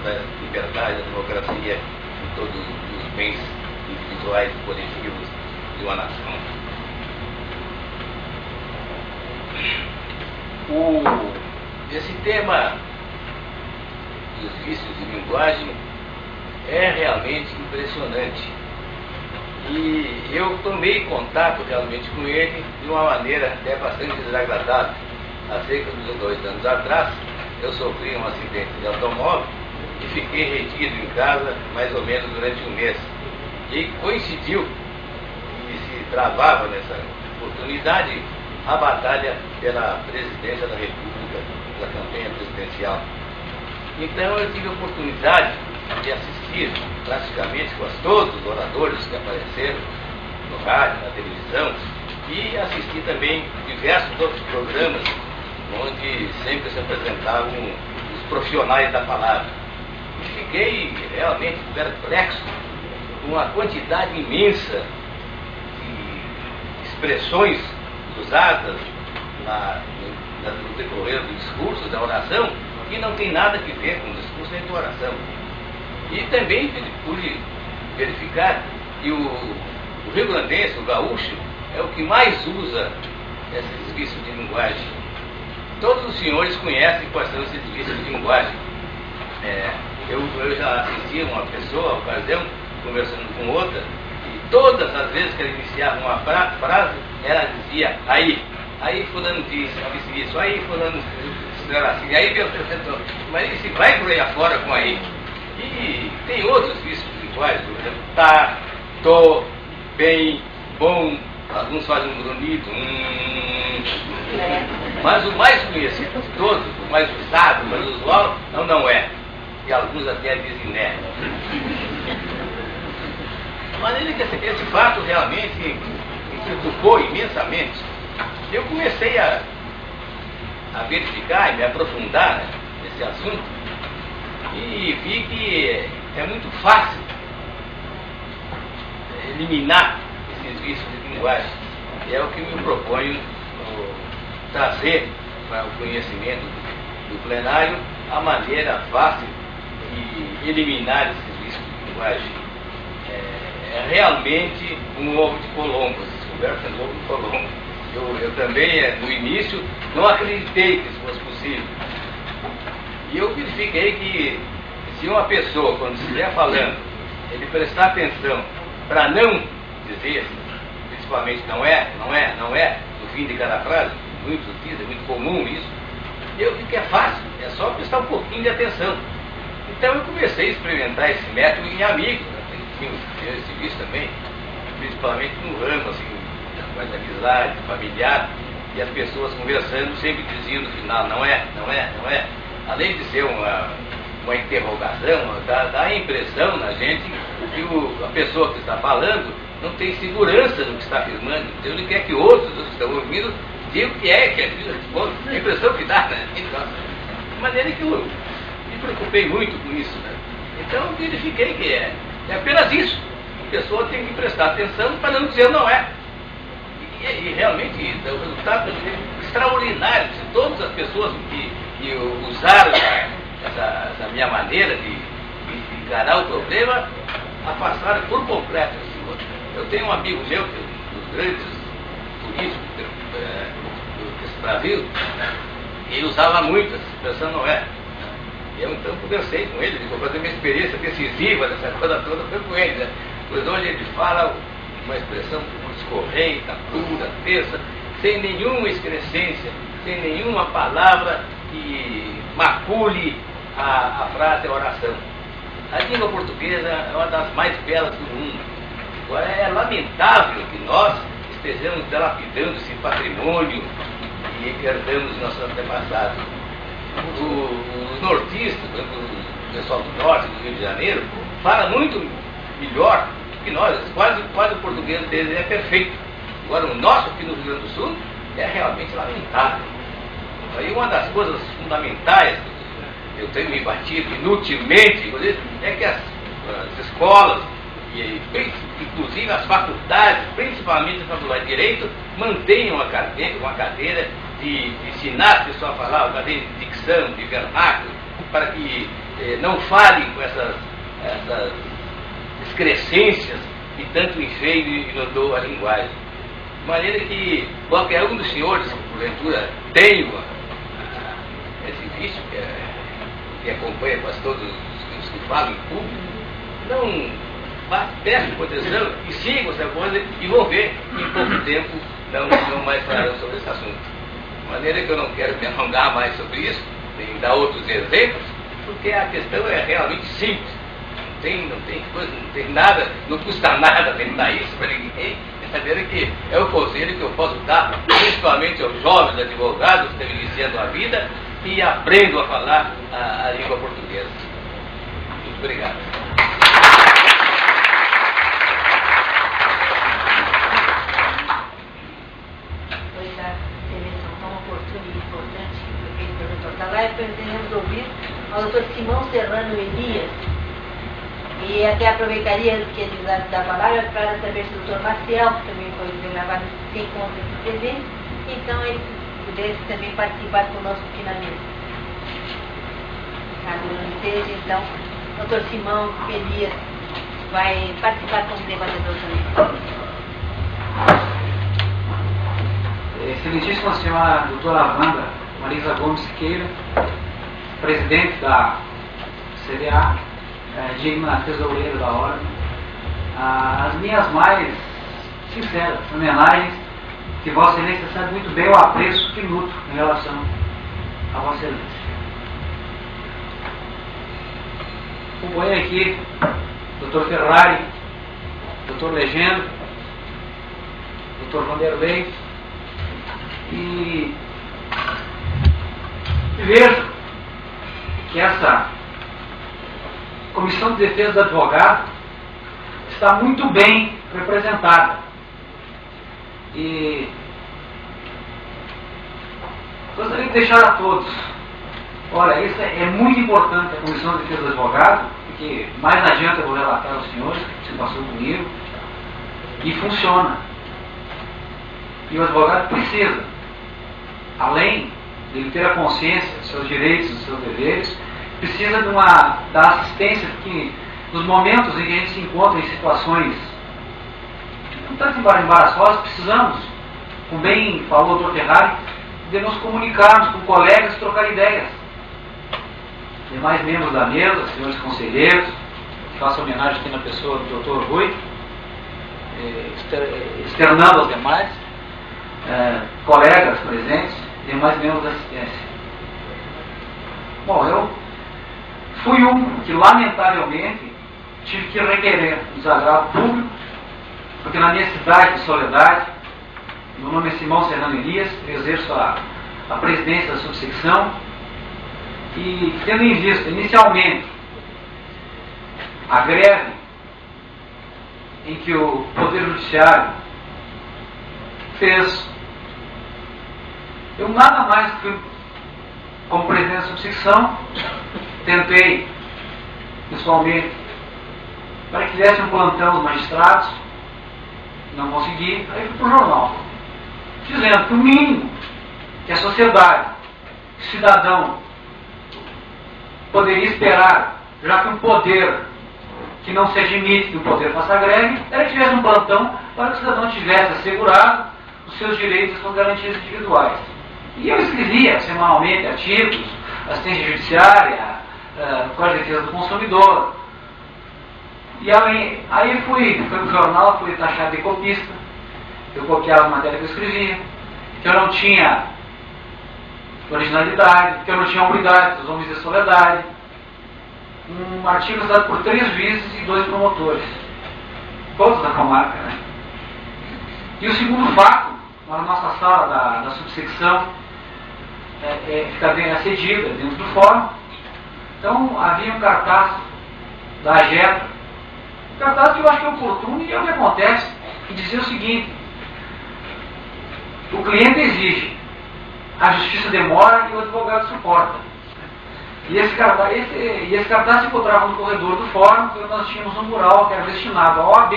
da liberdade, da democracia e todos os bens individuais e coletivos de uma nação. Esse tema dos vícios de linguagem é realmente impressionante. E eu tomei contato realmente com ele de uma maneira até bastante desagradável. Há cerca de 2 anos atrás, eu sofri um acidente de automóvel e fiquei retido em casa mais ou menos durante um mês. E coincidiu que se travava nessa oportunidade a batalha pela presidência da República, pela campanha presidencial. Então eu tive a oportunidade de assistir praticamente quase todos os oradores que apareceram no rádio, na televisão, e assisti também diversos outros programas onde sempre se apresentavam os profissionais da palavra. E fiquei realmente perplexo com a quantidade imensa de expressões usadas no decorrer do discurso, da oração, que não tem nada a ver com o discurso nem com a oração. E também pude verificar que o rio-grandense, o gaúcho, é o que mais usa esses vícios de linguagem. Todos os senhores conhecem quais são esses vícios de linguagem. Eu já assisti uma pessoa, uma ocasião, conversando com outra, e todas as vezes que ela iniciava uma frase, ela dizia aí fulano disse isso, aí fulano era assim, aí meu professor, mas se vai por aí afora com aí. E tem outros vícios de linguagem, por exemplo, tá, tô, bem, bom, alguns fazem um bonito, mas o mais conhecido de todos, o mais usado, o mais usual, não é. E alguns até dizem né. De maneira que esse fato realmente me preocupou imensamente. Eu comecei a verificar e me aprofundar nesse assunto e vi que é muito fácil eliminar esses vícios de linguagem. E é o que me proponho trazer para o conhecimento do plenário a maneira fácil de eliminar esses vícios de linguagem. É realmente um ovo de Colombo, essa conversa é um ovo de Colombo. Eu também, no início, não acreditei que isso fosse possível. E eu verifiquei que se uma pessoa, quando estiver falando, ele prestar atenção para não dizer, principalmente não é, no fim de cada frase, muitos dizem, é muito comum isso, eu vi que é fácil, é só prestar um pouquinho de atenção. Então eu comecei a experimentar esse método em amigos, né? Tenho esse vício também, principalmente no ramo, assim, mais amizade, familiar, e as pessoas conversando sempre diziam no final, não é. Além de ser uma interrogação, dá a impressão na gente que a pessoa que está falando não tem segurança no que está afirmando, então ele quer que outros que estão ouvindo digam o que é a impressão que dá, né? Então, de maneira que eu me preocupei muito com isso, né? Então eu verifiquei que é apenas isso. A pessoa tem que prestar atenção para não dizer não é. E realmente o resultado é extraordinário. Se todas as pessoas que usaram essa minha maneira de encarar o problema afastaram por completo esse outro. Eu tenho um amigo meu, que é um dos grandes políticos desse Brasil, né? Ele usava muito essa expressão não é. Eu então conversei com ele, vou fazer minha experiência decisiva dessa coisa toda, foi com ele, né? Pois hoje ele fala uma expressão escorreita, pura, terça, sem nenhuma excrescência, sem nenhuma palavra que macule a frase, a oração. A língua portuguesa é uma das mais belas do mundo. Agora é lamentável que nós estejamos dilapidando esse patrimônio e herdamos de nossos antepassados. Os nortistas, o pessoal do norte, do Rio de Janeiro, fala muito melhor que nós, quase o português deles é perfeito. Agora o nosso aqui no Rio Grande do Sul é realmente lamentável. Aí uma das coisas fundamentais que eu tenho me batido inutilmente é que as escolas, e inclusive as faculdades, principalmente a faculdade de Direito, mantenham uma cadeira de ensinar a pessoa a falar, uma cadeira de dicção, de vernáculo, para que não fale com essas excrescências que tanto enfeio e inundou a linguagem. De maneira que qualquer um dos senhores, porventura, tenha esse vício que acompanha quase todos os que falam em público, não peçam proteção e sigam essa coisa e vão ver que em pouco tempo não mais falarão sobre esse assunto. De maneira que eu não quero me alongar mais sobre isso, nem dar outros exemplos, porque a questão é realmente simples. Não tem nada, não custa nada tentar isso para ninguém. De maneira que é o conselho que eu posso dar, principalmente aos jovens advogados que estão iniciando a vida e aprendam a falar a língua portuguesa. Muito obrigado. Pois a intervenção tão oportuna e importante que fez o doutor Talai, pretendemos ouvir ao doutor Simão Serrano Elias. E até aproveitaria que ele da palavra para saber se o doutor Maciel, que também foi gravado, se encontra aqui presente, então ele pudesse também participar conosco aqui na mesa. Caso não esteja, então, o doutor Simão Elias vai participar como debatedor também. Excelentíssima senhora doutora Wanda Marisa Gomes Siqueira, presidente da CDA, digna tesoureira da ordem, as minhas mais sinceras homenagens, que Vossa Excelência sabe muito bem o apreço que nutro em relação a Vossa Excelência. Acompanhei aqui Dr. Ferrari, Dr. Legendo, Dr. Vanderlei, e vejo que essa Comissão de Defesa do Advogado está muito bem representada. E gostaria de deixar a todos, olha, isso é muito importante, a Comissão de Defesa do Advogado, porque mais adiante eu vou relatar aos senhores o que se passou comigo, e funciona. E o advogado precisa, além de ele ter a consciência dos seus direitos, dos seus deveres, precisa da assistência, porque nos momentos em que a gente se encontra em situações um tanto embaraçosas, precisamos, como bem falou o Dr. Ferrari, de nos comunicarmos com colegas e trocar ideias. Demais membros da mesa, senhores conselheiros, faço homenagem aqui na pessoa do Dr. Rui, externando aos demais, colegas presentes, demais membros da assistência. Bom, eu fui um que, lamentavelmente, tive que requerer um desagravo público, porque na minha cidade de Soledade, meu nome é Simão Serrano Elias, eu exerço a presidência da subsecção, e tendo em vista, inicialmente, a greve em que o Poder Judiciário fez, eu nada mais que, como presidente da subsecção, tentei, pessoalmente, para que tivesse um plantão dos magistrados, não consegui, aí fui para o jornal, dizendo que o mínimo que a sociedade, o cidadão, poderia esperar, já que um poder que não se admite que o poder faça greve, era que tivesse um plantão para que o cidadão tivesse assegurado os seus direitos e as suas garantias individuais. E eu escrevia semanalmente artigos, assistência judiciária, Código de Defesa do Consumidor. E aí fui para o jornal, fui taxado de copista, eu copiava a matéria que eu escrevia, que eu não tinha originalidade, que eu não tinha hombridade, os homens de Soledade. Um artigo assinado por 3 juízes e 2 promotores, todos da comarca, né? E o segundo fato, na nossa sala da subsecção, fica bem acedida dentro do fórum. Então havia um cartaz da AGETA, um cartaz que eu acho que é oportuno e é o que acontece, que dizia o seguinte: o cliente exige, a justiça demora e o advogado suporta. E esse cartaz se encontrava no corredor do fórum, porque nós tínhamos um mural que era destinado à OAB